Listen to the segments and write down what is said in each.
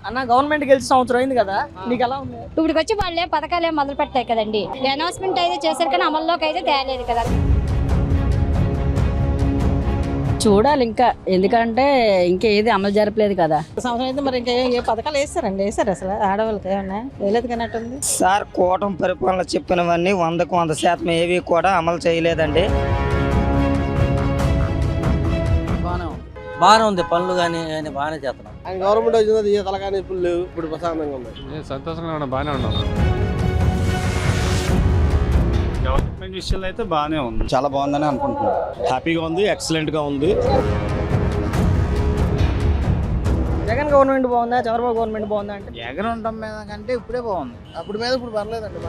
అన్న గవర్నమెంట్ గెలిచి సంవత్సరం అయింది కదా, నీకు ఎలా ఉంది? ఇప్పటికి వచ్చి వాళ్ళే పథకాలు మొదలు పెట్టాయి కదండి. అనౌన్స్మెంట్ అయితే చేశారు కానీ అమల్లోకి అయితే తేలేదు కదా. చూడాలి ఇంకా, ఎందుకంటే ఇంకా ఏది అమలు జరపలేదు కదా. సంవత్సరం అయితే మరి ఇంకా ఏ పథకాలు వేస్తారండి? వేసారు అసలు ఆడవాళ్ళకి ఏమన్నా వేయలేదు కన్నట్టుంది. సార్ కూటమి పరిపాలన చెప్పినవన్నీ 100కు 100% ఏవి కూడా అమలు చేయలేదండి. బాగానే ఉంది, పనులు కానీ బాగానే చేస్తున్నాం. ఆయన గవర్నమెంట్ వచ్చింది తలకాని ఇప్పుడు ఇప్పుడు ప్రశాంతంగా ఉంది. సంతోషంగా ఉన్నా, బాగానే ఉన్నాం. గవర్నమెంట్ విషయంలో అయితే బాగానే ఉంది, చాలా బాగుందని అనుకుంటున్నాను. హ్యాపీగా ఉంది, ఎక్సలెంట్ గా ఉంది. జగన్ గవర్నమెంట్ బాగుందా, చంద్రబాబు గవర్నమెంట్ బాగుందా అంటే? జగన్ ఉండటం మీద కంటే ఇప్పుడే బాగుంది. అప్పుడు మీద ఇప్పుడు పర్లేదండి.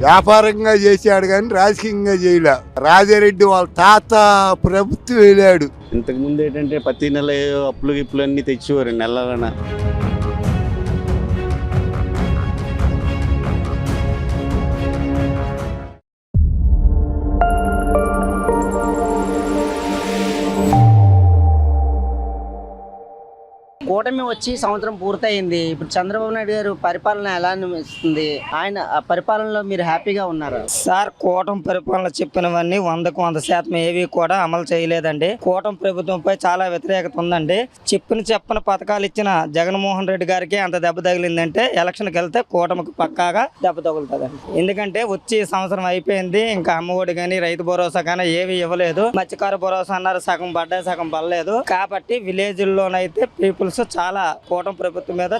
వ్యాపారంగా చేశాడు కానీ రాజకీయంగా చేయలే. రాజారెడ్డి వాళ్ళ తాత ప్రభుత్వం వెళ్ళాడు. ఇంతకు ముందు ఏంటంటే ప్రతి నెల అప్పులు గిప్పులు అన్ని తెచ్చేవారు నెలలన. కూటమి వచ్చి సంవత్సరం పూర్తయింది. ఇప్పుడు చంద్రబాబు నాయుడు గారు పరిపాలన ఎలా అనిపిస్తుంది? ఆయన ఆ పరిపాలనలో మీరు హ్యాపీగా ఉన్నారా? సార్ కూటమి పరిపాలన చెప్పినవన్నీ 100కు 100% ఏవి కూడా అమలు చేయలేదండి. కూటమి ప్రభుత్వంపై చాలా వ్యతిరేకత ఉందండి. చెప్పని పథకాలు ఇచ్చిన జగన్మోహన్ రెడ్డి గారికి అంత దెబ్బ తగిలిందంటే ఎలక్షన్కి వెళ్తే కూటమికి పక్కాగా దెబ్బ తగులుతుందండి. ఎందుకంటే వచ్చి సంవత్సరం అయిపోయింది, ఇంకా అమ్మఒడి కానీ రైతు భరోసా కానీ ఏవి ఇవ్వలేదు. మత్స్యకార భరోసా అన్నారు, సగం పడ్డా సగం పడలేదు. కాబట్టి విలేజ్లోనైతే పీపుల్స్ చాలా కూటమి ప్రభుత్వం మీద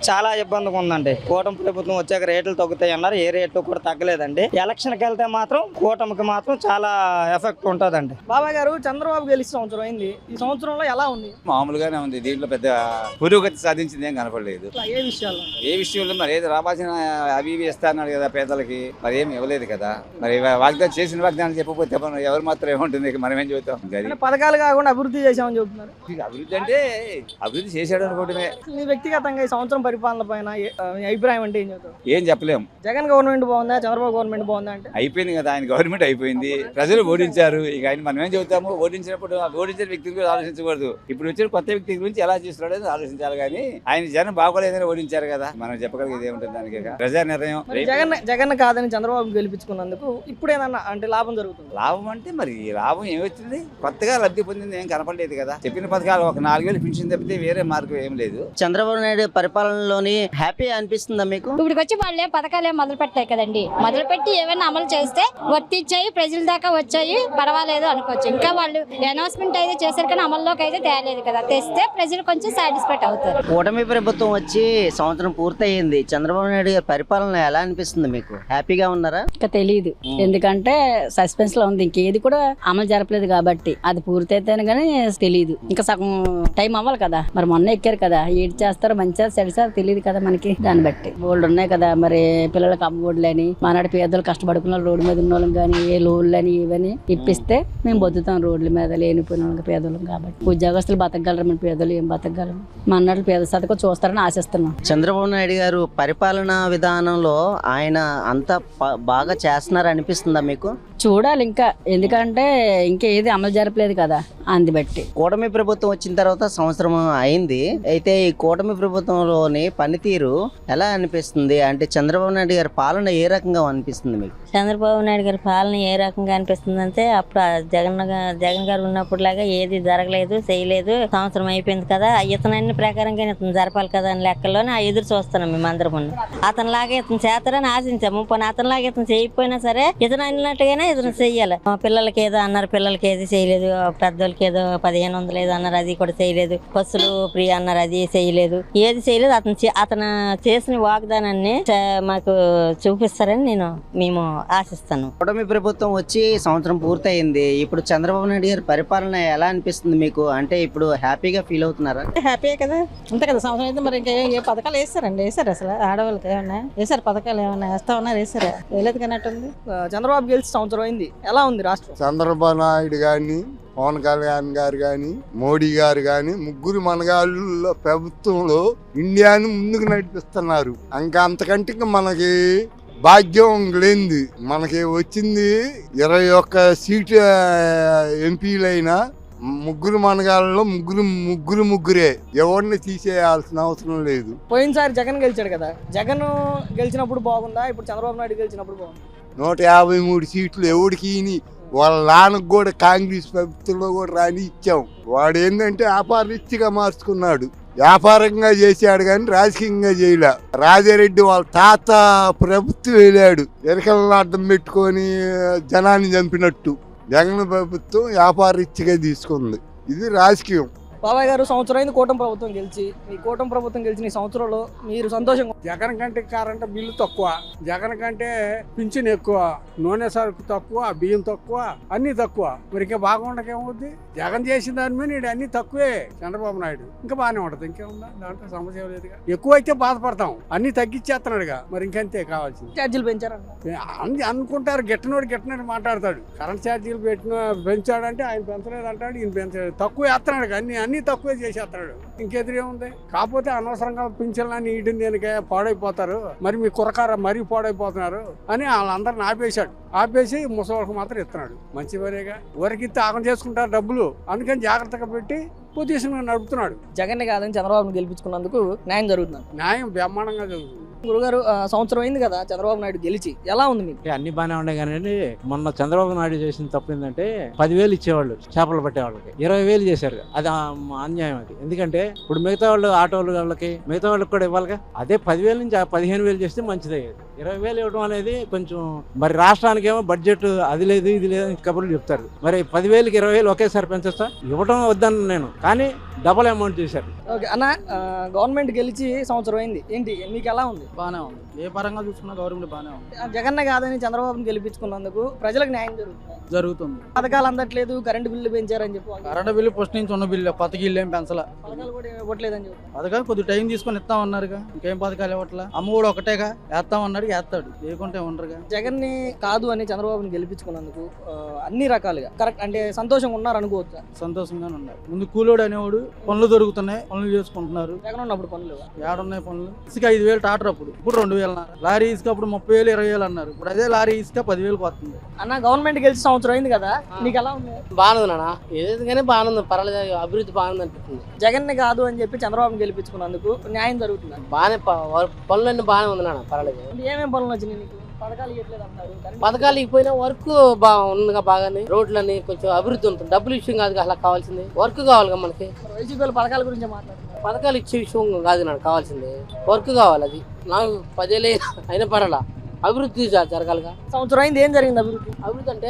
చాలా ఇబ్బందిగా ఉందండి. కూటమి ప్రభుత్వం వచ్చాక రేట్లు తగ్గుతాయి అన్నారు, ఏ రేట్లు కూడా తగ్గలేదండి. ఎలక్షన్కి వెళ్తే మాత్రం కూటమికి మాత్రం చాలా ఎఫెక్ట్ ఉంటుందండి. బాబాయ్ గారు, చంద్రబాబు గెలిచి సంవత్సరం అయింది, ఈ సంవత్సరంలో ఎలా ఉంది? మామూలుగానే ఉంది, దీంట్లో పెద్ద పురోగతి సాధించింది ఏం కనపడలేదు. ఏ విషయాలు? ఏ విషయంలో మరి ఏది రావాల్సిన అవి ఇవి ఇస్తా అన్నాడు కదా పేదలకి, మరి ఏమి ఇవ్వలేదు కదా. మరి వాగ్దానం చేసిన వాగ్దానం చెప్పకపోతే ఎవరు మాత్రం ఏముంటుంది, మనం ఏం చెబుతాం? పథకాలు కాకుండా అభివృద్ధి చేశామని చెబుతున్నారు. అభివృద్ధి అంటే అభివృద్ధి చేశాడు అనుకోవడమే. మీ వ్యక్తిగతంగా ఈ సంవత్సరం పరిపాలన పైన మీ అభిప్రాయం అంటే ఏం చెబుతారు? ఏం చెప్పలేము. జగన్ గవర్నమెంట్ బాగుందా, చంద్రబాబు గవర్నమెంట్ బాగుందా అంటే? అయిపోయింది కదా, ఆయన గవర్నమెంట్ అయిపోయింది, ప్రజలు ఓడించారు. ఇక ఆయన మనం ఏం చెబుతాము? ఓడించినప్పుడు ఓడించిన వ్యక్తి గురించి ఆలోచించకూడదు. ఇప్పుడు వచ్చిన కొత్త వ్యక్తి గురించి ఎలా చేస్తున్నాడో ఆలోచించాలి. కానీ ఆయన జనం బాగోలేదని ఓడించారు కదా, మనం చెప్పగలిగేది ఏముంటుంది దానికి? ప్రజా నిర్ణయం. జగన్ కాదని చంద్రబాబు గెలిపించుకున్నందుకు ఇప్పుడు ఏదన్నా అంటే లాభం జరుగుతుంది? లాభం అంటే మరి లాభం ఏమొచ్చింది? కొత్తగా లబ్ధి పొందింది ఏం కనపడలేదు కదా. చెప్పిన పథకాలు ఒక 4,000 పెన్షన్ తప్పితే వేరే మార్గం ఏం లేదు. చంద్రబాబు నాయుడు పరిపాలనలోని హ్యాపీ అనిపిస్తుందా మీకు? ఇప్పటికి వచ్చి వాళ్ళే పథకాలు మొదలు పెట్టాయి కదండి. మొదలు పెట్టి ఏమైనా అమలు చేస్తే వర్తిచ్చాయి, ప్రజల దాకా వచ్చాయి, పర్వాలేదు అనుకోవచ్చు. ఇంకా వాళ్ళు అనౌన్స్మెంట్ అయితే చేశారు కానీ అమల్లోకి అయితే తేలేదు కదా. తెస్తే ప్రజలు కొంచెం సాటిస్ఫైడ్ అవుతారు. కూటమి ప్రభుత్వం వచ్చి సంవత్సరం పూర్తయింది. చంద్రబాబు నాయుడు గారి పరిపాలన ఎలా అనిపిస్తుంది మీకు? హ్యాపీగా ఉన్నారా? ఇంకా తెలియదు, ఎందుకంటే సస్పెన్స్ లో ఉంది. ఇంకేది కూడా అమలు జరపలేదు కాబట్టి. అది పూర్తయితేనే కానీ తెలియదు. ఇంకా సగం టైం అవ్వాలి కదా. మరి మొన్న ఎక్కారు కదా, ఏడు చేస్తారో మంచిగా చెడిసారో తెలియదు కదా మనకి. దాన్ని బట్టి బోల్డ్ ఉన్నాయి కదా. మరి పిల్లలకి అమ్మఒడులని, మానాడు పేదలు కష్టపడుకున్న రోడ్డు మీద ఉన్న వాళ్ళకి కానీ ఏ లోన్లని ఇవన్నీ ఇప్పిస్తే మేము బతుకుతాం. రోడ్ల మీద లేనిపోయిన వాళ్ళకి పేదలం కాబట్టి. ఉద్యోగస్తులు బతకగలరు, మన పేదలు ఏం బతకగలరు? మన్నాడు పేద సతకు చూస్తారని ఆశిస్తున్నాం. చంద్రబాబు నాయుడు గారు పరిపాలనా విధానంలో ఆయన అంతా బాగా చేస్తున్నారు అనిపిస్తుందా మీకు? చూడాలి ఇంకా, ఎందుకంటే ఇంకా ఏది అమలు జరపలేదు కదా. అంది బట్టి కూటమి ప్రభుత్వం వచ్చిన తర్వాత సంవత్సరం అయింది. అయితే ఈ కూటమి ప్రభుత్వంలోని పనితీరు ఎలా అనిపిస్తుంది? అంటే చంద్రబాబు నాయుడు గారి పాలన ఏ రకంగా అనిపిస్తుంది మీకు? చంద్రబాబు నాయుడు గారి పాలన ఏ రకంగా అనిపిస్తుంది అంటే, అప్పుడు జగన్ గారు ఉన్నప్పుడు లాగా ఏది జరగలేదు, చేయలేదు. సంవత్సరం అయిపోయింది కదా, ఇతను అన్ని ప్రకారంగా ఇతను జరపాలి కదా అని లెక్కల్లోనే ఎదురు చూస్తున్నాం మేమందరం. అతనిలాగా ఇతను చేస్తారని ఆశించాము. పోనీ అతనిలాగా ఇతను చేయకపోయినా సరే ఇతను అన్నట్టుగానే ఇతను చెయ్యాలి. పిల్లలకి ఏదో అన్నారు, పిల్లలకి ఏది చేయలేదు. పెద్దోళ్ళకి ఏదో 1,500 ఏదో అన్నారు, అది కూడా చేయలేదు. బస్సులు ఫ్రీ అన్నారు, అది చేయలేదు. ఏది చేయలేదు. అతను చేసిన వాగ్దానాన్ని మాకు చూపిస్తారని మేము ఆశిస్తాను. కూటమి ప్రభుత్వం వచ్చి సంవత్సరం పూర్తయింది. ఇప్పుడు చంద్రబాబు నాయుడు గారి పరిపాలన ఎలా అనిపిస్తుంది మీకు? అంటే ఇప్పుడు హ్యాపీగా ఫీల్ అవుతున్నారా? హ్యాపీ కదా, అంతే కదా. సంవత్సరం అయితే మరి ఇంకా ఏ పథకాలు వేస్తారండి? వేసారు అసలు ఆడవాళ్ళకి ఏమన్నా వేసారు? పథకాలు ఏమన్నా వేస్తా ఉన్నారు? వేసారా? వేయలేదు కన్నట్టుంది. చంద్రబాబు గెలిచి సంవత్సరం అయింది, ఎలా ఉంది రాష్ట్రం? చంద్రబాబు నాయుడు గాని, పవన్ కళ్యాణ్ గారు గాని, మోడీ గారు గాని, ముగ్గురు మనగాళ్ళ ప్రభుత్వంలో ఇండియాని ముందుకు నడిపిస్తున్నారు. ఇంకా అంతకంటే ఇంకా మనకి భాగ్యం లేనిది. మనకి వచ్చింది 21 సీటు ఎంపీలైనా ముగ్గురు మనగాళ్ళలో ముగ్గురే ఎవరిని తీసేయాల్సిన అవసరం లేదు. పోయినసారి జగన్ గెలిచాడు కదా, జగన్ గెలిచినప్పుడు బాగుందా, ఇప్పుడు చంద్రబాబు నాయుడు గెలిచినప్పుడు బాగుందా? 153 సీట్లు ఎవరికి వాళ్ళ నాన్నకు కూడా కాంగ్రెస్ ప్రభుత్వంలో కూడా రాని ఇచ్చాం. వాడు ఏంటంటే వ్యాపారరీత్యగా మార్చుకున్నాడు, వ్యాపారంగా చేశాడు కానీ రాజకీయంగా చేయలే. రాజారెడ్డి వాళ్ళ తాత ప్రభుత్వం వెళ్ళాడు ఎరకలను అడ్డం పెట్టుకొని జనాన్ని చంపినట్టు. జగన్ ప్రభుత్వం వ్యాపారరీత్యగా తీసుకుంది, ఇది రాజకీయం. బాబాయ్ గారు, సంవత్సరం అయింది కూటమి ప్రభుత్వం గెలిచి. ఈ కూటమి ప్రభుత్వం గెలిచిన ఈ సంవత్సరంలో మీరు సంతోషంగా? జగన్ కంటే కరెంట్ బిల్లు తక్కువ, జగన్ కంటే పింఛన్ ఎక్కువ, నూనె సరుకు తక్కువ, బియ్యం తక్కువ, అన్ని తక్కువ. మరి ఇంకా బాగుండకేమవుద్ది? జగన్ చేసిన దాని మీద అన్ని తక్కువే. చంద్రబాబు నాయుడు ఇంకా బాగానే ఉంటది, ఇంకేముందా దాంట్లో సమస్య లేదుగా. ఎక్కువ అయితే బాధపడతాం, అన్ని తగ్గించేస్తున్నాడుగా, మరి ఇంకంతే కావాల్సింది. ఛార్జీలు పెంచారంట అనుకుంటారు, గిట్టనోడు మాట్లాడతాడు. కరెంట్ ఛార్జీలు పెంచాడంటే ఆయన పెంచలేదు అంటాడు, ఈయన పెంచలేదు. తక్కువ వేస్తున్నాడు, అన్ని తక్కువే చేసేస్తాడు. ఇంకెదురేముంది? కాకపోతే అనవసరంగా పింఛన్లన్నీ ఈటి దేనికే పాడైపోతారు, మరి మీ కురకార మరీ పాడైపోతున్నారు అని వాళ్ళందరిని ఆపేసి ముసలికి మాత్రం ఇస్తున్నాడు. మంచి పనేగా. ఊరికిస్తే ఆగం చేసుకుంటారు డబ్బులు, అందుకని జాగ్రత్తగా పెట్టి పొజిషన్ నడుపుతున్నాడు. జగన్ కాదని చంద్రబాబును గెలిపించుకున్నందుకు న్యాయం జరుగుతుంది. న్యాయం బ్రహ్మాండంగా జరుగుతుంది. గురుగారు, సంవత్సరం అయింది కదా చంద్రబాబు నాయుడు గెలిచి, ఎలా ఉంది మీకు? అన్ని బాగానే ఉన్నాయి కానీ మొన్న చంద్రబాబు నాయుడు చేసిన తప్పు ఏంటంటే 10,000 ఇచ్చేవాళ్ళు చేపలు పట్టే వాళ్ళకి, 20,000 చేశారు. అది అన్యాయం. అది ఎందుకంటే ఇప్పుడు మిగతా వాళ్ళు ఆటోలు వాళ్ళకి మిగతా వాళ్ళకి కూడా ఇవ్వాలిగా. అదే 10,000 నుంచి 15,000 చేస్తే మంచిదే. 20,000 ఇవ్వడం అనేది కొంచెం మరి రాష్ట్రానికి ఏమో బడ్జెట్ అది లేదు ఇది లేదు కబుర్లు చెప్తారు. మరి 10,000కి 20,000 ఒకేసారి పెంచొచ్చా? ఇవ్వడం వద్దని నేను, కానీ డబుల్ అమౌంట్ చేశారు. ఓకే అన్న, గవర్నమెంట్ గెలిచి సంవత్సరం అయింది, ఏంటి మీకు ఎలా ఉంది? బాగానే ఉంది, ఏ పరంగా చూసుకున్నా గవర్నమెంట్ బాగానే ఉంది. జగన్ కాదని చంద్రబాబుని గెలిపించుకున్నందుకు ప్రజలకు న్యాయం జరుగుతుంది. పథకాలు అందట్లేదు, కరెంటు బిల్లు పెంచారని చెప్పి. కరెంటు బిల్లు ఫస్ట్ నుంచి ఉన్న బిల్లు, కొత్తకి ఇల్లు ఏం పెంచలా. పథకాలు కూడా ఇవ్వట్లేదని చెప్పి. పథకాలు కొద్ది టైం తీసుకొని ఇస్తామన్నారుగా, ఇంకేం పథకాలు ఇవ్వట్లా. అమ్మ కూడా ఒకటేగా, వేస్తామన్నాడు వేస్తాడు, లేకుంటే ఉండరుగా. జగన్ ని కాదు అని చంద్రబాబుని గెలిపించుకున్నందుకు అన్ని రకాలుగా కరెక్ట్ అంటే సంతోషంగా ఉన్నారు అనుకోవచ్చా? సంతోషంగానే ఉన్నారు. ముందు కూలోడు అనేవాడు పనులు దొరుకుతున్నాయి, పనులు చేసుకుంటున్నారు. జగన్ ఉన్నప్పుడు పనులు ఏడున్నాయి పనులు? ఇసుక 5,000 టాటర్ అప్పుడు, ఇప్పుడు 2,000. లారీ ఇసుక అప్పుడు 30,000 20,000 అన్నారు, ఇప్పుడు అదే లారీ ఇసుక 10,000 వస్తుంది. అన్న, గవర్నమెంట్ గెలిచి సంవత్సరం అయింది కదా, నీకు ఎలా ఉంది? బాగుంది నాన్న, ఏదైతే బాగుంది, పర్వాలేదు, అభివృద్ధి బాగుంది అనిపిస్తుంది. జగన్ ని కాదు అని చెప్పి చంద్రబాబుని గెలిపించుకున్నందుకు న్యాయం జరుగుతుంది. బాగానే పనులన్నీ బాగానే ఉంది నాన్న, పర్వాలేదు. ఏమేమి పనులు వచ్చినాయి నీకు? పథకాలు ఇవ్వట్లేదు అంటారు. పథకాలు ఇకపోయినా వర్క్ బాగుందిగా, బాగానే రోడ్లని కొంచెం అభివృద్ధి ఉంటుంది. డబ్బులు విషయం కాదు అలా కావాల్సింది, వర్క్ కావాలిగా మనకి. వైసీపీ పథకాల గురించి మాట్లాడుతున్నారు. పథకాలు ఇచ్చే విషయం కాదు నాకు కావాల్సింది, వర్క్ కావాలి. అది నాకు 10 ఏళ్ళు అయినా పర్వాలా, అభివృద్ధి జరగాలిగా. సంవత్సరం అయింది, ఏం జరిగింది అభివృద్ధి? అభివృద్ధి అంటే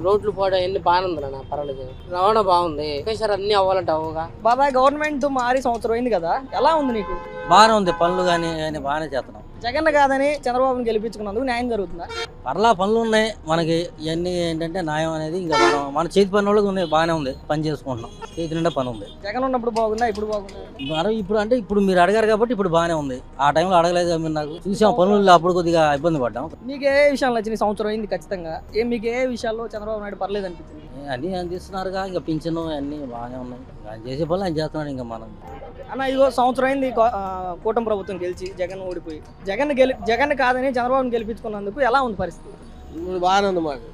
రోడ్లు పోవడం అన్ని బాగానే ఉంది నాన్న, పర్వాలేదు. రవాణా బాగుంది, ఒకేసారి అన్ని అవ్వాలంటే అవ్వగా. బాబాయ్, గవర్నమెంట్ మారి సంవత్సరం అయింది కదా, ఎలా ఉంది నీకు? బాగానే ఉంది, పనులు కానీ బాగానే చేస్తున్నాం. జగన్ కాదని చంద్రబాబుని గెలిపించుకున్నందుకు న్యాయం జరుగుతుందా? పర్లా పనులు ఉన్నాయి మనకి. ఇవన్నీ ఏంటంటే న్యాయం అనేది ఇంకా మన చేతి పని వాళ్ళకి ఉంది, బాగానే ఉంది, పని చేసుకుంటున్నాం, చేతి నిండా పని ఉంది. జగన్ ఉన్నప్పుడు బాగుందా, ఇప్పుడు బాగుందా? మరి ఇప్పుడు అంటే ఇప్పుడు మీరు అడిగారు కాబట్టి ఇప్పుడు బాగానే ఉంది, ఆ టైంలో అడగలేదు మీరు, నాకు చూసాం పనులు అప్పుడు కొద్దిగా ఇబ్బంది పడ్డాం. మీకు ఏ విషయాలు నచ్చింది సంవత్సరం అయింది ఖచ్చితంగా? మీకు ఏ విషయాల్లో చంద్రబాబు నాయుడు పర్లేదు అనిపించింది? అన్నీ అందిస్తున్నారుగా, ఇంకా పింఛను అన్నీ బాగానే ఉన్నాయి, ఆయన చేసే పనులు ఆయన చేస్తున్నాడు. ఇంకా మనం అన్న, ఇదిగో సంవత్సరం అయింది కూటమి ప్రభుత్వం గెలిచి జగన్ ఓడిపోయి. జగన్ కాదని చంద్రబాబుని గెలిపించుకున్నందుకు ఎలా ఉంది పరిస్థితి? బాగానే ఉంది మాకు.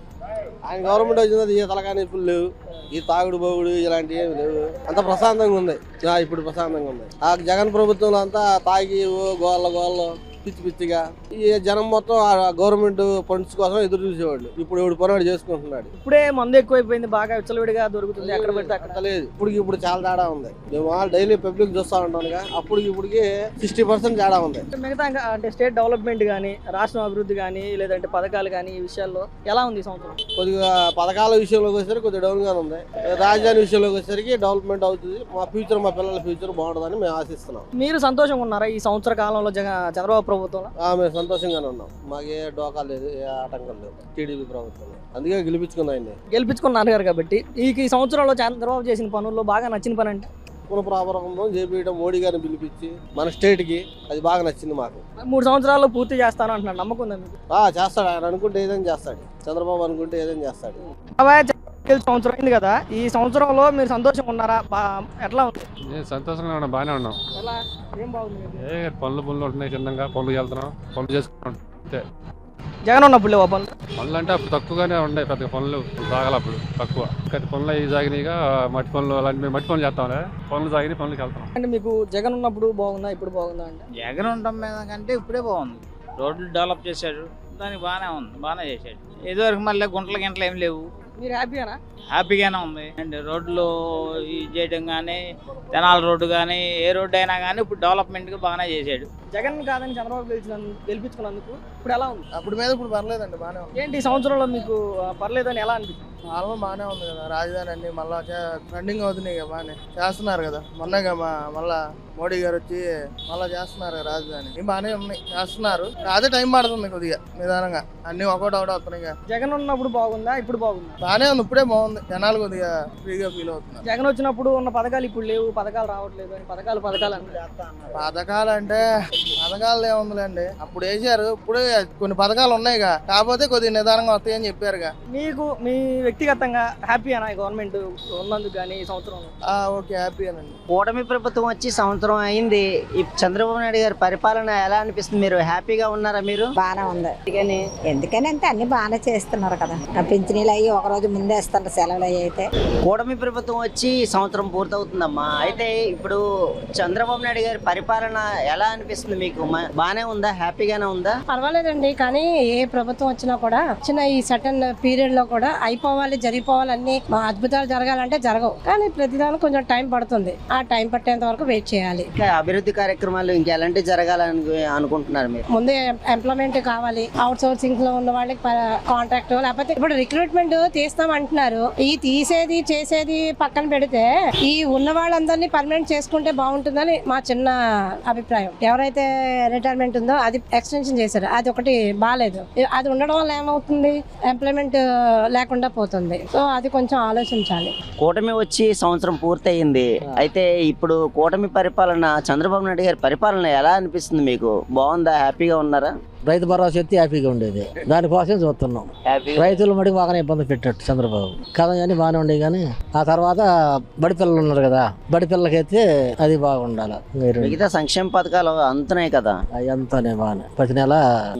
ఆయన గవర్నమెంట్ వచ్చింది, ఈ తలకాని ఇప్పుడు లేవు, ఈ తాగుడు బోగుడు ఇలాంటివి ఏమి లేవు, అంత ప్రశాంతంగా ఉంది. ఇప్పుడు ప్రశాంతంగా ఉంది. ఆ జగన్ ప్రభుత్వంలో అంతా తాగి గోళ్ళ పిచ్చిగా ఈ జనం మొత్తం గవర్నమెంట్ ఫండ్స్ కోసం ఎదురు చూసేవాళ్ళు. ఇప్పుడు ఎవడు పని చేసుకుంటున్నాడు. ఇప్పుడే మందు ఎక్కువైపోయింది, బాగా విచ్చలవిడిగా దొరుకుతుంది, ఎక్కడ పెడితే అక్కడ. లేదు, ఇప్పుడు చాలా తేడా ఉంది. మేము డైలీ పబ్లిక్ చూస్తా ఉంటానుగా, ఇప్పటికి 60% తేడా ఉంది. మిగతా అంటే స్టేట్ డెవలప్మెంట్ కానీ, రాష్ట్రం అభివృద్ధి కానీ, లేదంటే పథకాలు కానీ, ఈ విషయాల్లో ఎలా ఉంది సంవత్సరం? కొద్దిగా పథకాల విషయంలోకి వచ్చేసరికి కొద్దిగా డౌన్ గానే ఉంది. రాజధాని విషయంలోకి వచ్చేసరికి డెవలప్మెంట్ అవుతుంది. మా పిల్లల ఫ్యూచర్ బాగుంటుందని మేము ఆశిస్తున్నాం. మీరు సంతోషంగా ఉన్నారా ఈ సంవత్సర కాలంలో చంద్రబాబు ప్రభుత్వంలో? మేము సంతోషంగానే ఉన్నాం, మాకు ఏ డోకా లేదు, ఏ ఆటంకం లేదు టీడీపీ ప్రభుత్వం. అందుకే గెలిపించుకున్నారు గారు కాబట్టి. ఈ సంవత్సరంలో చంద్రబాబు చేసిన పనుల్లో బాగా నచ్చిన పని అంటే? పునఃప్రారంభం చేపించడం, మోడీ గారిని పిలిపించి మన స్టేట్ కి అది బాగా నచ్చింది మాకు. 3 సంవత్సరాల్లో పూర్తి చేస్తాను అంటున్నాడు, నమ్మకం ఉందా మీకు? చేస్తాడు, ఆయన అనుకుంటే ఏదైనా చేస్తాడు. చంద్రబాబు అనుకుంటే ఏదైనా చేస్తాడు. సంవత్సరం అయింది కదా, ఈ సంవత్సరంలో మీరు సంతోషంగా ఉన్నారా? ఎట్లా ఉంది? సంతోషంగా ఉన్నాం, బాగానే ఉన్నాం. ఎలా, ఏం బాగుంది? పనులు ఉంటున్నాయి, చిన్నగా పనులు వెళ్తున్నాం, పనులు చేసుకుంటున్నాం. జగన్ ఉన్నప్పుడు లేవా పనులు? పనులు అంటే అప్పుడు తక్కువగానే ఉన్నాయి, పెద్ద పనులు సాగాలి అప్పుడు తక్కువ. గత పనులు అవి సాగినాయిగా, మట్టి పనులు అలాంటి మేము మట్టి పనులు చేస్తాంలే, పనులు సాగినాయి, పనులకి వెళ్తాం. అంటే మీకు జగన్ ఉన్నప్పుడు బాగుందా ఇప్పుడు బాగుందా అంటే? జగన్ ఉండడం మీద కంటే ఇప్పుడే బాగుంది. రోడ్లు డెవలప్ చేశాడు, దానికి బాగానే ఉంది, బాగానే చేశాడు. ఇదివరకు మళ్ళీ గుంటలు గింటలు ఏం లేవు. మీరు హ్యాపీనా? హ్యాపీగానే ఉంది అండ్ రోడ్లు ఇది చేయడం కానీ, తెనాల రోడ్డు కానీ, ఏ రోడ్డు అయినా కానీ ఇప్పుడు డెవలప్మెంట్గా బాగానే చేశాడు. జగన్ కాదని చంద్రబాబు గెలిపించుకున్నందుకు ఇప్పుడు ఎలా ఉంది? అప్పుడు మీద ఇప్పుడు పర్లేదండి, బాగానే ఉంది. ఏంటి ఈ సంవత్సరంలో మీకు పర్లేదని ఎలా అనిపిస్తుంది? పాలన బాగానే ఉంది కదా, రాజధాని అన్ని మళ్ళా రన్నింగ్ అవుతున్నాయి కదా, బాగానే చేస్తున్నారు కదా. మొన్నగా మళ్ళా మోడీ గారు వచ్చి మళ్ళా చేస్తున్నారు కదా రాజధాని, బాగానే ఉన్నాయి, చేస్తున్నారు. అదే టైం పడుతుంది కొద్దిగా నిదానంగా, అన్ని ఒకటి వస్తున్నాయి. జగన్ ఉన్నప్పుడు బాగుందా ఇప్పుడు బాగుందా? బాగానే ఉంది, ఇప్పుడే బాగుంది. జనాలు కొద్దిగా ఫ్రీగా ఫీల్ అవుతున్నారు. జగన్ వచ్చినప్పుడు ఉన్న పథకాలు ఇప్పుడు లేవు, పథకాలు రావట్లేదు అని పథకాలు పథకాలు అంటే పథకాలు ఏముందిలేండి, అప్పుడు వేసారు, ఇప్పుడు కొన్ని పథకాలు ఉన్నాయిగా, కాకపోతే కొద్దిగా నిదానంగా వస్తాయని చెప్పారుగా. మీకు మీ వ్యక్తిగతంగా హ్యాపీ అన్న గవర్నమెంట్ ఉన్నందుకు కానీ ఈ సంవత్సరంలో? ఓకే, హ్యాపీ అనండి. కూటమి ప్రభుత్వం వచ్చి సంవత్సరం అయింది. ఈ చంద్రబాబు నాయుడు గారి పరిపాలన ఎలా అనిపిస్తుంది? మీరు హ్యాపీగా ఉన్నారా? మీరు బాగానే ఉంది. ఎందుకని అంటే అన్ని బాగానే చేస్తున్నారు కదా, పింఛనీలు అయ్యి ఒక రోజు ముందే ఇస్తారు, సెలవులు అయ్యి. అయితే కూటమి ప్రభుత్వం వచ్చి సంవత్సరం పూర్తవుతుందమ్మా. అయితే ఇప్పుడు చంద్రబాబు నాయుడు గారి పరిపాలన ఎలా అనిపిస్తుంది మీకు? బాగానే ఉందా? హ్యాపీగానే ఉందా? పర్వాలేదండి, కానీ ఏ ప్రభుత్వం వచ్చినా కూడా చిన్న ఈ సటన్ పీరియడ్ లో కూడా అయిపోవాలి, జరిగిపోవాలి, అన్ని అద్భుతాలు జరగాలంటే జరగవు. కానీ ప్రతిదానికి కొంచెం టైం పడుతుంది, ఆ టైం పట్టేంత వరకు వెయిట్ చేయాలి. ఇంకా అభివృద్ధి కార్యక్రమాలు ఇంకెలాంటి జరగాలని అనుకుంటున్నారు మీరు? ముందే ఎంప్లాయ్మెంట్ కావాలి, అవుట్ సోర్సింగ్ లో ఉన్న వాళ్ళకి కాంట్రాక్ట్, లేకపోతే ఇప్పుడు రిక్రూట్మెంట్ తీస్తాం అంటున్నారు. ఈ తీసేది చేసేది పక్కన పెడితే ఈ ఉన్న వాళ్ళందరినీ పర్మనెంట్ చేసుకుంటే బాగుంటుందని మా చిన్న అభిప్రాయం. ఎవరైతే రిటైర్మెంట్ ఉందో అది ఎక్స్టెన్షన్ చేశారు, అది ఒకటి బాగాలేదు. అది ఉండడం వల్ల ఏమవుతుంది, ఎంప్లాయ్మెంట్ లేకుండా పోతుంది. సో అది కొంచెం ఆలోచించాలి. కూటమి వచ్చి సంవత్సరం పూర్తయింది. అయితే ఇప్పుడు కూటమి పరిపాలన, చంద్రబాబు నాయుడు గారి పరిపాలన ఎలా అనిపిస్తుంది మీకు? బాగుందా? హ్యాపీగా ఉన్నారా? రైతు భరోసా ఎత్తి హ్యాపీగా ఉండేది, దానికోసం చూస్తున్నాం. రైతులు మటుకు బాగానే ఇబ్బంది పెట్టాడు చంద్రబాబు కదా, అని బాగానే ఉండేది. కానీ ఆ తర్వాత బడి పిల్లలు ఉన్నారు కదా, బడి పిల్లలకైతే అది బాగుండాలి. మిగతా సంక్షేమ పథకాలు అంతున్నాయి కదా, అవి అంతానే బాగానే ప్రతి నెల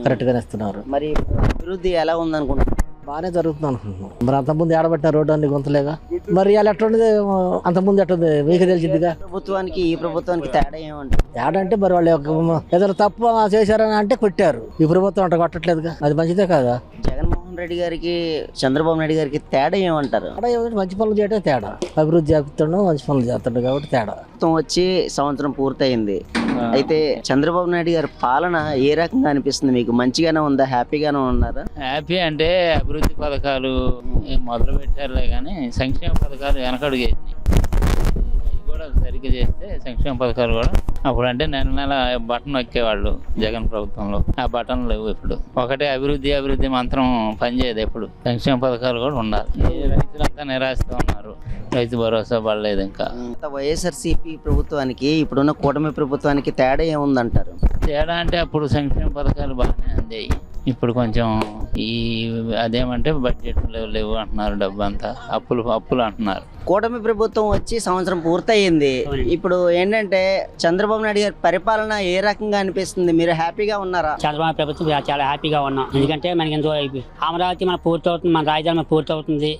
కరెక్ట్ గానే ఇస్తున్నారు. మరి అభివృద్ధి ఎలా ఉందనుకుంటున్నారు? బాగానే జరుగుతుంది అనుకుంటున్నాం. మరి అంతకుముందు ఏడబట్టిన రోడ్డు అన్ని గుంతలేగా, మరి అలా ఎట్లుండేది అంతకుముందు ఎట్టుంది మీకు తెలిసిందిగా. ప్రభుత్వానికి ఈ ప్రభుత్వానికి తేడా ఏమంటారు? తేడా అంటే మరి వాళ్ళు ఏదైనా తప్పు చేశారని అంటే కొట్టారు, ఈ ప్రభుత్వం అంట కొట్టట్లేదుగా, అది మంచిదే కదా. జగన్మోహన్ రెడ్డి గారికి చంద్రబాబు నాయుడు గారికి తేడా ఏమంటారు? తేడా ఏమంటే మంచి పనులు చేయడం తేడా, అభివృద్ధి చేస్తాడు, మంచి పనులు చేస్తాడు కాబట్టి తేడా. వచ్చి సంవత్సరం పూర్తయింది. అయితే చంద్రబాబు నాయుడు గారి పాలన ఏ రకంగా అనిపిస్తుంది మీకు? మంచిగానే ఉందా? హ్యాపీగానే ఉన్నారా? హ్యాపీ అంటే అభివృద్ధి పథకాలు మొదలు పెట్టారులే, కానీ సంక్షేమ పథకాలు వెనకడుగేసినాయి. అవి కూడా సరిగ్గా చేస్తే సంక్షేమ పథకాలు కూడా అప్పుడు అంటే నెల నెల బటన్ నొక్కేవాళ్ళు జగన్ ప్రభుత్వంలో, ఆ బటన్ లేవు ఇప్పుడు. ఒకటే అభివృద్ధి మంత్రం పనిచేయదు ఎప్పుడు. సంక్షేమ పథకాలు కూడా ఉండాలి. రైతులంతా నిరాశతో ఉన్నారు, రైతు భరోసా పడలేదు. ఇంకా వైఎస్ఆర్సీపీ ప్రభుత్వానికి ఇప్పుడున్న కూటమి ప్రభుత్వానికి తేడా ఏముందంటారు? తేడా అంటే అప్పుడు సంక్షేమ పథకాలు బాగానే అందాయి, ఇప్పుడు కొంచెం ఈ అదేమంటే బడ్జెట్ లేవు అంటున్నారు, డబ్బు అంతా అప్పులు అంటున్నారు. కూటమి ప్రభుత్వం వచ్చి సంవత్సరం పూర్తయింది. ఇప్పుడు ఏంటంటే చంద్రబాబు నాయుడు గారి పరిపాలన ఏ రకంగా అనిపిస్తుంది? మీరు హ్యాపీగా ఉన్నారా? చంద్రబాబు ప్రభుత్వం చాలా హ్యాపీగా ఉన్నాం. ఎందుకంటే మనకి ఎంతో అమరావతి మన పూర్తి అవుతుంది, మన రాజధాని పూర్తి అవుతుంది,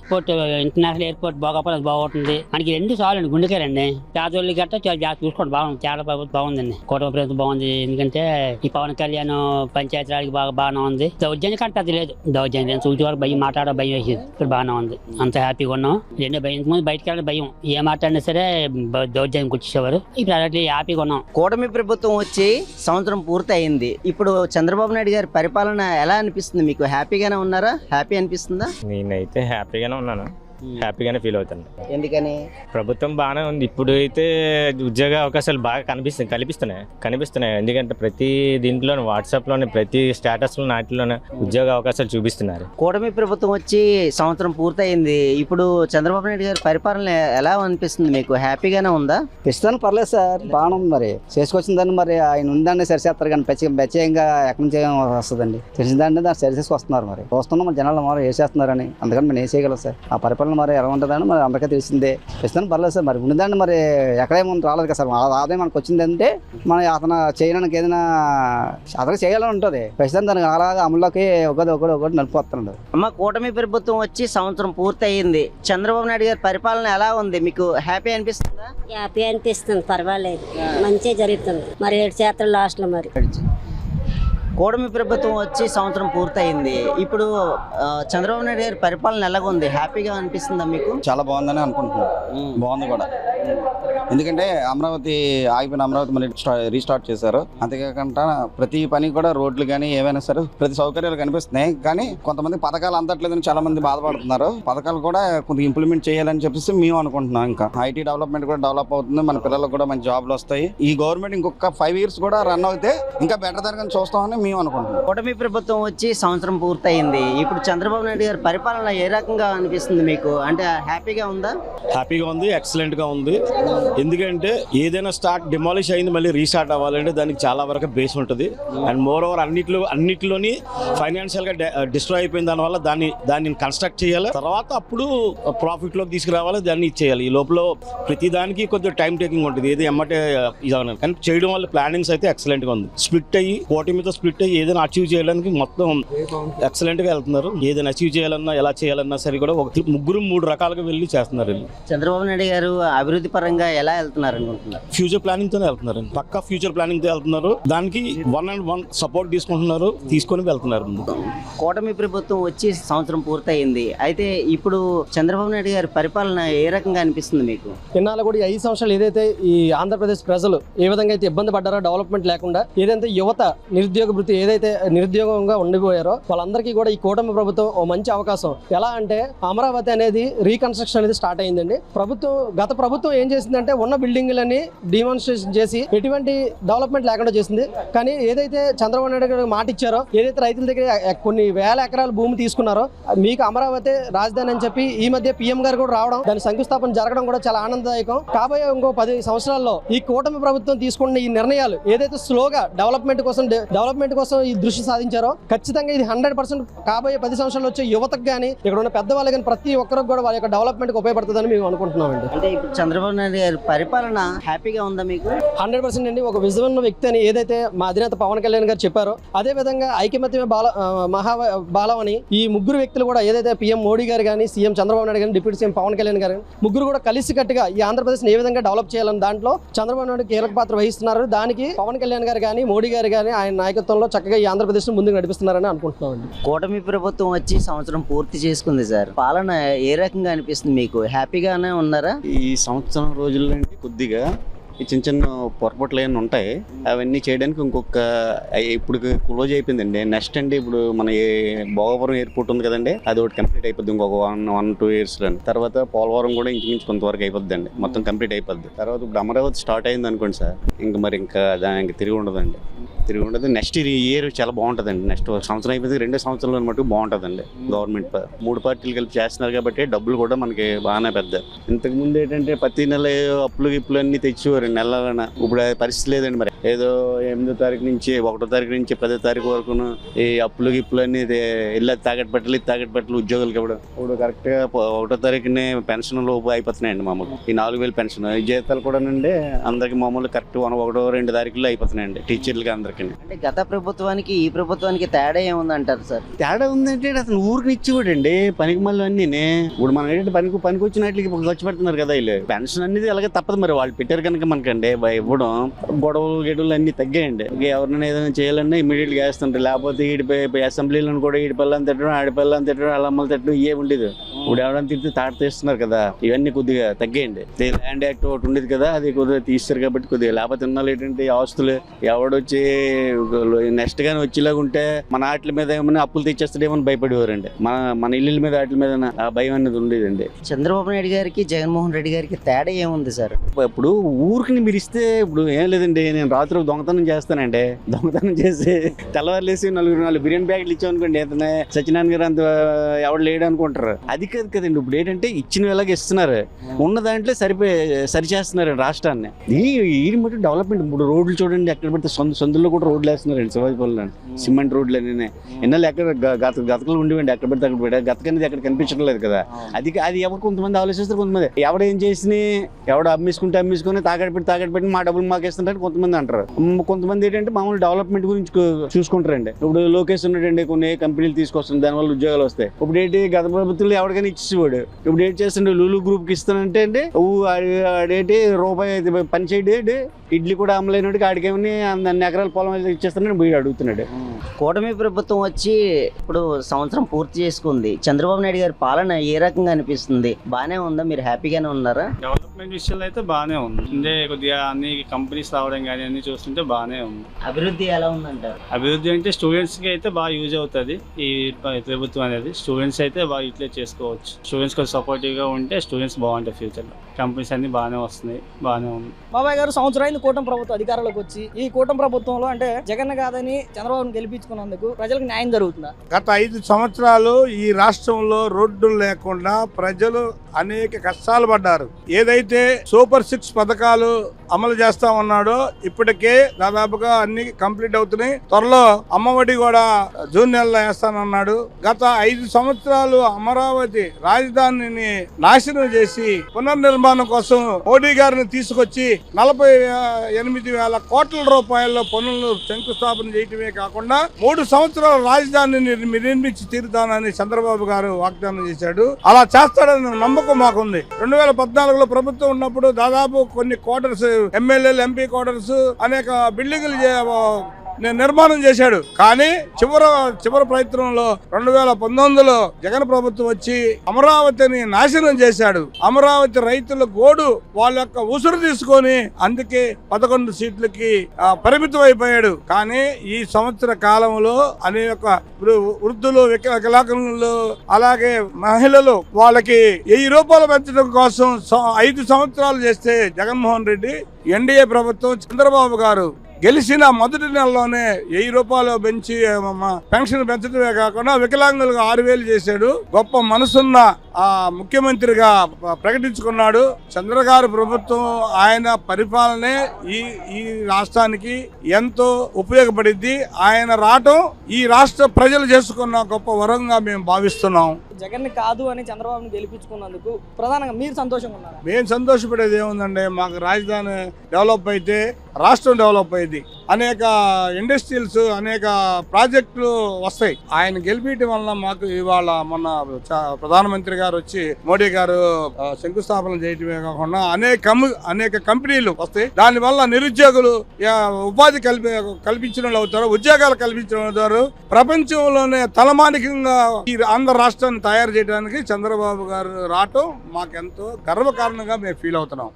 ఇంటర్నేషనల్ ఎయిర్పోర్ట్ బాగోపోతే బాగుంటుంది. మనకి రెండు చాలండి, గుండెకారండి. పేదోళ్ళు గట్టా చూసుకోండి, బాగుంది. చాలా ప్రభుత్వం బాగుందండి, కూటమి ప్రభుత్వం బాగుంది. ఎందుకంటే ఈ పవన్ కళ్యాణ్ పంచాయతీ రాజ్కి బాగానే ఉంది. దౌర్జన్యం కంటే అది లేదు, దౌర్జన్యం చూసి వరకు భయం, మాట్లాడే భయం వేసేది. ఇప్పుడు బాగానే ఉంది, అంత హ్యాపీగా ఉన్నాం. రెండో భయం, ముందు బయటకు వెళ్ళిన భయం, ఏ మాట్లాడినా సరే దౌర్జన్యం కూర్చేసేవారు. ఇప్పుడు అలాంటి హ్యాపీగా ఉన్నాం. కూటమి ప్రభుత్వం వచ్చి సంవత్సరం పూర్తయింది. ఇప్పుడు చంద్రబాబు నాయుడు గారి పరిపాలన ఎలా అనిపిస్తుంది మీకు? హ్యాపీగానే ఉన్నారా? హ్యాపీ అనిపిస్తుందా? నేనైతే హ్యాపీగానే ఉన్నాను, హ్యాపీగానే ఫీల్ అవుతాను. ఎందుకని? ప్రభుత్వం బాగానే ఉంది. ఇప్పుడు అయితే ఉద్యోగ అవకాశాలు బాగా కనిపిస్తున్నాయి. ఎందుకంటే ప్రతి దీంట్లోనే, వాట్సాప్లోనే, ప్రతి స్టేటస్లో నాటిలోనే ఉద్యోగ అవకాశాలు చూపిస్తున్నారు. కూటమి ప్రభుత్వం వచ్చి సంవత్సరం పూర్తయింది. ఇప్పుడు చంద్రబాబు నాయుడు గారి పరిపాలన ఎలా అనిపిస్తుంది మీకు? హ్యాపీగానే ఉందా? ప్రస్తుతానికి పర్లేదు సార్, బాగానే ఉంది. మరి చేసుకొచ్చిన దాన్ని మరి ఆయన ఉందండి సరిచేస్తారు, కానీ ప్రత్యేకంగా ఎక్కడి నుంచి వస్తుందండి? తెలిసిన దాన్ని దాన్ని సరి చేసుకొస్తున్నారు. మరి చూస్తున్నాం మన జనాలు వేసేస్తున్నారని, అందుకని మనం ఏం చేయగలం సార్? ఆ పరిపాలన పరిపాలన మరి ఎలా ఉంటుందని మరి అందరికీ తెలిసిందే. ప్రస్తుతం పర్లేదు సార్. మరి ఉన్నదండి మరి ఎక్కడేమో రాలేదు కదా సార్. ఆదాయం మనకు వచ్చిందంటే మనం అతను చేయడానికి ఏదైనా అతను చేయాలని ఉంటుంది. ప్రస్తుతం దానికి అలాగా అమల్లోకి ఒకటి నడిపోతున్నాడు. అమ్మ, కూటమి ప్రభుత్వం వచ్చి సంవత్సరం పూర్తి అయ్యింది. చంద్రబాబు నాయుడు గారి పరిపాలన ఎలా ఉంది? మీకు హ్యాపీ అనిపిస్తుందా? హ్యాపీ అనిపిస్తుంది, పర్వాలేదు, మంచిగా జరుగుతుంది. మరి 7 శాతం లాస్ట్లో మరి కూటమి ప్రభుత్వం వచ్చి సంవత్సరం పూర్తయింది. ఇప్పుడు చంద్రబాబు నాయుడు గారి పరిపాలన ఎలాగుంది? హ్యాపీగా అనిపిస్తుందా మీకు? చాలా బాగుందని అనుకుంటున్నాను. బాగుంది కూడా. ఎందుకంటే అమరావతి ఆగిపోయిన అమరావతి మళ్ళీ రీస్టార్ట్ చేశారు. అంతేకాకుండా ప్రతి పని కూడా రోడ్లు కానీ ఏవైనా సరే ప్రతి సౌకర్యాలు కనిపిస్తున్నాయి. కానీ కొంతమంది పథకాలు అందట్లేదని చాలా మంది బాధపడుతున్నారు. పథకాలు కూడా కొంత ఇంప్లిమెంట్ చేయాలని చెప్పేసి మేము అనుకుంటున్నాం. ఇంకా ఐటీ డెవలప్మెంట్ కూడా డెవలప్ అవుతుంది. మన పిల్లలకు కూడా మంచి జాబ్లు వస్తాయి. ఈ గవర్నమెంట్ ఇంకొక 5 years కూడా రన్ అవుతే ఇంకా బెటర్ దానికని చూస్తామని మేము అనుకుంటున్నాం. కూటమి ప్రభుత్వం వచ్చి సంవత్సరం పూర్తయింది. ఇప్పుడు చంద్రబాబు నాయుడు గారి పరిపాలన ఏ రకంగా అనిపిస్తుంది మీకు? అంటే హ్యాపీగా ఉందా? హ్యాపీగా ఉంది, ఎక్సలెంట్ గా ఉంది. ఎందుకంటే ఏదైనా స్టార్ట్ డిమాలిష్ అయింది మళ్ళీ రీస్టార్ట్ అవ్వాలంటే దానికి చాలా వరకు బేస్ ఉంటుంది. అండ్ మోర్ ఓవర్ అన్నిటిలోని ఫైనాన్షియల్ గా డిస్ట్రాయ్ అయిపోయిన దానివల్ల దాన్ని కన్స్ట్రక్ట్ చేయాలి. తర్వాత అప్పుడు ప్రాఫిట్ లోకి తీసుకురావాలి, దాన్ని ఇచ్చేయాలి. ఈ లోపల ప్రతి దానికి కొంచెం టైం టేకింగ్ ఉంటుంది. ఏది ఎమ్మటే ఇదవను కానీ చేయడం వల్ల ప్లానింగ్స్ అయితే ఎక్సలెంట్ గా ఉంది. స్ప్లిట్ అయ్యి కూటమితో స్ప్లిట్ అయ్యి ఏదైనా అచీవ్ చేయడానికి మొత్తం ఎక్సలెంట్ గా వెళ్తున్నారు. ఏదైనా అచీవ్ చేయాలన్నా ఎలా చేయాలన్నా సరే కూడా ముగ్గురు 3 రకాలుగా వెళ్ళి చేస్తున్నారు. చంద్రబాబు నాయుడు గారు అభివృద్ధి పరంగా ఎలా వెళ్తున్నారు అనుకుంటున్నారు? ఫ్యూచర్ ప్లానింగ్ తోనే వెళ్తున్నారు. పక్కా ఫ్యూచర్ ప్లానింగ్ తో వెళ్తున్నారు. దానికి 1 సపోర్ట్ తీసుకొని వెళ్తున్నారు. కూటమి ప్రభుత్వం వచ్చి సంవత్సరం పూర్తయింది. అయితే ఇప్పుడు చంద్రబాబు నాయుడు గారి పరిపాలన ఏ రకంగా అనిపిస్తుంది మీకు? ఇన్నాళ్ళు కూడా 5 సంవత్సరాలు ఏదైతే ఈ ఆంధ్రప్రదేశ్ ప్రజలు ఏ విధంగా అయితే ఇబ్బంది పడ్డారో, డెవలప్మెంట్ లేకుండా ఏదైతే యువత నిరుద్యోగ వృత్తి ఏదైతే నిరుద్యోగంగా ఉండిపోయారో వాళ్ళందరికీ కూడా ఈ కూటమి ప్రభుత్వం ఓ మంచి అవకాశం. ఎలా అంటే అమరావతి అనేది రీకన్స్ట్రక్షన్ అనేది స్టార్ట్ అయిందండి. గత ప్రభుత్వం ఏం చేసిందంటే ఉన్న బిల్డింగ్లన్నీ డిమాన్స్ట్రేషన్ చేసి ఎటువంటి డెవలప్మెంట్ లేకుండా చేసింది. కానీ ఏదైతే చంద్రబాబు నాయుడు గారు మాట ఇచ్చారో, ఏదైతే రైతుల దగ్గర కొన్ని వేల ఎకరాల భూమి తీసుకున్నారో, మీకు అమరావతి రాజధాని అని చెప్పి ఈ మధ్య పీఎం గారు కూడా రావడం, దాని శంకుస్థాపన జరగడం కూడా చాలా ఆనందదాయకం. కాబోయే ఇంకో 10 సంవత్సరాల్లో ఈ కూటమి ప్రభుత్వం తీసుకున్న ఈ నిర్ణయాలు ఏదైతే స్లోగా డెవలప్మెంట్ కోసం ఈ దృష్టి సాధించారో ఖచ్చితంగా ఇది 100% కాబోయే 10 సంవత్సరాలు వచ్చే యువతకు కానీ ఇక్కడ ఉన్న పెద్దవాళ్ళు కానీ ప్రతి ఒక్కరికి కూడా వాళ్ళ యొక్క డెవలప్మెంట్ ఉపయోగపడుతుందని మేము అనుకుంటున్నామండి. అంటే ఇప్పుడు చంద్రబాబు నాయుడు గారి పరిపాలన హ్యాపీగా ఉందా మీకు? 100% అండి. ఒక విజన్ ఉన్న వ్యక్తి అని ఏదైతే మా అధినేత పవన్ కళ్యాణ్ గారు చెప్పారో, అదే విధంగా ఐకమత్యమే బాలం అని ఈ ముగ్గురు వ్యక్తులు కూడా ఏదైతే పీఎం మోడీ గారు కానీ, సీఎం చంద్రబాబు నాయుడు కానీ, డిప్యూటీ సీఎం పవన్ కళ్యాణ్ గారు ముగ్గురు కూడా కలిసికట్టుగా ఈ ఆంధ్రప్రదేశ్ ఏ విధంగా డెవలప్ చేయాలని దాంట్లో చంద్రబాబు నాయుడు కీలక పాత్ర వహిస్తున్నారు. దానికి పవన్ కళ్యాణ్ గారు కానీ, మోడీ గారు కానీ ఆయన నాయకత్వంలో చక్కగా ఈ ఆంధ్రప్రదేశ్ ముందుకు నడిపిస్తున్నారని అనుకుంటున్నామండి. కూటమి ప్రభుత్వం వచ్చి సంవత్సరం పూర్తి చేసుకుంది సార్. పాలన ఏ రకంగా అనిపిస్తుంది మీకు? హ్యాపీగానే ఉన్నారా? ఈ సంవత్సరం రోజుల్లో కొద్దిగా ఈ చిన్న పొరపాట్లు ఏమైనా ఉంటాయి. అవన్నీ చేయడానికి ఇప్పుడు క్లోజ్ అయిపోయిందండి. నెక్స్ట్ అండి ఇప్పుడు మన భోగపురం ఎయిర్పోర్ట్ ఉంది కదండి, అది ఒకటి కంప్లీట్ అయిపోద్ది ఇంకొక 1-2 years లో. తర్వాత పోలవరం కూడా ఇంచుమించు కొంతవరకు అయిపోద్ది అండి, మొత్తం కంప్లీట్ అయిపోద్ది. తర్వాత ఇప్పుడు అమరావతి స్టార్ట్ అయింది అనుకోండి సార్, ఇంకా దానికి తిరిగి ఉండదు. నెక్స్ట్ ఇయర్ చాలా బాగుంటుందండి. నెక్స్ట్ సంవత్సరం అయిపోతే 2 సంవత్సరాలు మటుకు బాగుంటుందండి. గవర్నమెంట్ 3 పార్టీలు కలిపి చేస్తున్నారు కాబట్టి డబ్బులు కూడా మనకి బాగానే పెద్ద. ఇంతకుముందు ఏంటంటే ప్రతి నెల అప్పులు అన్ని తెచ్చేవారు నెలలన. ఇప్పుడు పరిస్థితి లేదండి. మరి ఏదో 8వ తారీఖు నుంచి 1వ తారీఖు నుంచి 10వ తారీఖు వరకు ఈ అప్పులు అన్ని వెళ్ళి తాకట్టు పెట్టలు ఉద్యోగులకి ఇప్పుడు కరెక్ట్గా 1వ తారీఖునే పెన్షన్ లోపు అయిపోతున్నాయండి. మామూలు ఈ 4000 పెన్షన్ ఈ జీతాలు కూడా అండి అందరికి మామూలు కరెక్ట్ 1-2 తారీఖులో అయిపోతున్నాయండి టీచర్లకి అందరికి. అంటే గత ప్రభుత్వానికి ఈ ప్రభుత్వానికి తేడా ఏముందంటారు సార్? తేడా ఉందంటే అతను ఊరికి ఇచ్చివాడండి పనికి మళ్ళీ అన్నీ. ఇప్పుడు మనం ఏంటంటే పనికి వచ్చినట్లకి ఖర్చు పెడుతున్నారు కదా వీళ్ళు. పెన్షన్ అనేది అలాగే తప్పదు. మరి వాళ్ళు పెట్టారు కనుక మనకండి ఇవ్వడం. గొడవలు అన్ని తగ్గాయండి. ఎవరినైనా ఏదైనా చేయాలన్నా ఇమీడియట్ గా వేస్తుంటారు. లేకపోతే అసెంబ్లీలను కూడా ఈడిపల్లని తిట్టడం, ఆడిపల్లని తిట్టడం, అల్లమ్మలు తిట్టడం ఇవే ఉండేది. ఇప్పుడు ఎవరైనా తిట్టి తాట తీస్తున్నారు కదా, ఇవన్నీ కొద్దిగా తగ్గాయండి. ల్యాండ్ యాక్ట్ ఒకటి ఉండేది కదా, అది కొద్దిగా తీస్తారు కాబట్టి కొద్దిగా. లేకపోతే ఉన్నాళ్ళు ఏంటంటే ఆస్తులు ఎవడొచ్చి నెక్స్ట్ గానీ వచ్చేలాగా ఉంటే మన వాటి మీద ఏమన్నా అప్పులు తెచ్చేస్తాడేమని భయపడేవారండి. మన ఇల్లు మీద వాటి మీద ఆ భయం అనేది ఉండేదండి. చంద్రబాబు నాయుడు గారికి జగన్మోహన్ రెడ్డి గారికి తేడా ఏముంది సార్? ఇప్పుడు ఊరికి మీరు ఇస్తే ఇప్పుడు ఏం లేదండి, నేను రాత్రి దొంగతనం చేస్తానండి. దొంగతనం చేసి తెల్లవారులేసి 4 బిర్యానీ ప్యాకెట్లు ఇచ్చామనుకోండి, ఏదైనా సత్యనారాయణ గారు అంత ఎవడు లేడు అనుకుంటారు. అది కాదు కదండి. ఇప్పుడు ఏంటంటే ఇచ్చిన వేళకి ఇస్తున్నారు, ఉన్న దాంట్లో సరి చేస్తున్నారు రాష్ట్రాన్ని. ఈ మటు డెవలప్మెంట్. ఇప్పుడు రోడ్లు చూడండి, ఎక్కడ పడితే సందుల్లో లో కూడా రోడ్లు వేస్తున్నారండి శివాజీపల్లిలో, సిమెంట్ రోడ్లు అన్నీ. ఎన్నో ఎక్కడ గతకలు ఉండివండి, ఎక్కడ పెడితే అక్కడ పెట్టారు. గతక అనేది ఎక్కడ కనిపించడం లేదు కదా. అది ఎవరు కొంతమంది ఆలోచిస్తారు, కొంతమంది ఎవడేం చేసి ఎవడు అమ్మేసుకుని తాకట్టు పెట్టి మా డబ్బులు మాకు ఇస్తుంటారు కొంతమంది అంటారు. కొంతమంది ఏంటంటే మామూలు డెవలప్మెంట్ గురించి చూసుకుంటారండి. ఇప్పుడు లోకేష్ ఉన్నాడండి, కొన్ని కంపెనీలు తీసుకొస్తుంది, దానివల్ల ఉద్యోగాలు వస్తాయి. ఇప్పుడు ఏంటి గత ప్రభుత్వంలో ఎవరికైనా ఇచ్చేవాడు, ఇప్పుడు ఏంటి చేస్తుండే లూలు గ్రూప్ కి ఇస్తానంటే అండి ఆడేంటి రూపాయి పని చేయడు, ఇడ్లీ కూడా అమ్మలేనోడికి ఆడికేమని అన్ని ఎకరాల పొలం ఇచ్చేస్తానని పోయి అడుగుతున్నాడు. కూటమి ప్రభుత్వం వచ్చి ఇప్పుడు సంవత్సరం పూర్తి చేసుకుంది. చంద్రబాబు నాయుడు గారి పాలన ఏ రకంగా అనిపిస్తుంది? బానే ఉందా? మీరు హ్యాపీగానే ఉన్నారా? డెవలప్మెంట్ విషయంలో అయితే బాగానే ఉంది. అంటే కొద్దిగా అన్ని కంపెనీస్ రావడం కానీ అన్ని చూస్తుంటే బాగానే ఉంది. అభివృద్ధి ఎలా ఉందంటారు? అభివృద్ధి అంటే స్టూడెంట్స్ కి అయితే బాగా యూజ్ అవుతుంది ఈ ప్రభుత్వం అనేది. స్టూడెంట్స్ అయితే బాగా యూటిలైజ్ చేసుకోవచ్చు. స్టూడెంట్స్ కొంచెం సపోర్టివ్ గా ఉంటే స్టూడెంట్స్ బాగుంటాయి ఫ్యూచర్ లో. కంపెనీస్ అన్ని బాగానే వస్తున్నాయి, బాగానే ఉంది. బాబాయ్ గారు సంవత్సరం అయింది కూటమి ప్రభుత్వం అధికారంలోకి వచ్చి. ఈ కూటమి ప్రభుత్వంలో అంటే జగన్ కాదని చంద్రబాబును గెలిపించుకున్నందుకు ప్రజలకు న్యాయం జరుగుతుందా? గత 5 సంవత్సరాలు ఈ రాష్ట్రంలో రోడ్లు లేకుండా ప్రజలు అనేక కష్టాలు పడ్డారు. ఏదైతే సూపర్ 6 పథకాలు అమలు చేస్తా ఉన్నాడో ఇప్పటికే దాదాపుగా అన్ని కంప్లీట్ అవుతున్నాయి. త్వరలో అమ్మఒడి కూడా జూన్ నెలలో వేస్తానన్నాడు. గత 5 సంవత్సరాలు అమరావతి రాజధానిని నాశనం చేసి పునర్నిర్మాణం కోసం మోడీ గారిని తీసుకొచ్చి 48,000 కోట్ల రూపాయల పనులను శంకుస్థాపన చేయటమే కాకుండా 3 సంవత్సరాల రాజధానిని నిర్మించి తీరుతానని చంద్రబాబు గారు వాగ్దానం చేశాడు. అలా చేస్తాడని నమ్మకం మాకుంది. 2014లో ప్రభుత్వం ఉన్నప్పుడు దాదాపు కొన్ని క్వార్టర్స్, ఎమ్మెల్యేలు, ఎంపీ క్వార్టర్స్, అనేక బిల్డింగులు నిర్మాణం చేశాడు. కానీ చివరి ప్రయత్నంలో 2019లో జగన్ ప్రభుత్వం వచ్చి అమరావతిని నాశనం చేశాడు. అమరావతి రైతుల గోడు వాళ్ళ యొక్క ఉసురు తీసుకొని అందుకే 11 సీట్లకి పరిమితం అయిపోయాడు. కానీ ఈ సంవత్సర కాలంలో అనేక వృద్ధులు, వికలాంగులు, అలాగే మహిళలు వాళ్ళకి 1000 రూపాయలు పెంచడం కోసం 5 సంవత్సరాలు చేస్తే జగన్మోహన్ రెడ్డి ఎన్డీఏ ప్రభుత్వం చంద్రబాబు గారు గెలిచిన మొదటి నెలలోనే 1000 రూపాయలు పెంచి పెన్షన్ పెంచడమే కాకుండా వికలాంగులకు 6,000 చేశాడు. గొప్ప మనసున్న ముఖ్యమంత్రిగా ప్రకటించుకున్నాడు. చంద్రగారు ప్రభుత్వం ఆయన పరిపాలనే ఈ రాష్ట్రానికి ఎంతో ఉపయోగపడింది. ఆయన రావటం ఈ రాష్ట్ర ప్రజలు చేసుకున్న గొప్ప వరంగా మేము భావిస్తున్నాం. జగన్ కాదు అని చంద్రబాబుని గెలిపించుకున్నందుకు ప్రధానంగా మీరు సంతోషంగా ఉన్నారు? మేము సంతోషపడేది ఏముందండి, మాకు రాజధాని డెవలప్ అయితే రాష్ట్రం డెవలప్ అయింది. అనేక ఇండస్ట్రీస్, అనేక ప్రాజెక్టులు వస్తాయి. ఆయన గెలిపించడం వల్ల మాకు ఇవాళ మొన్న ప్రధానమంత్రి గారు వచ్చి మోడీ గారు శంకుస్థాపన చేయటమే కాకుండా అనేక కంపెనీలు వస్తాయి. దానివల్ల నిరుద్యోగులు ఉపాధి కల్పించిన వాళ్ళు అవుతారు, ఉద్యోగాలు కల్పించిన అవుతారు. ప్రపంచంలోనే తలమానికంగా ఈ ఆంధ్ర రాష్ట్రాన్ని తయారు చేయడానికి చంద్రబాబు గారు రావటం మాకెంతో గర్వకారణంగా మేము ఫీల్ అవుతున్నాం.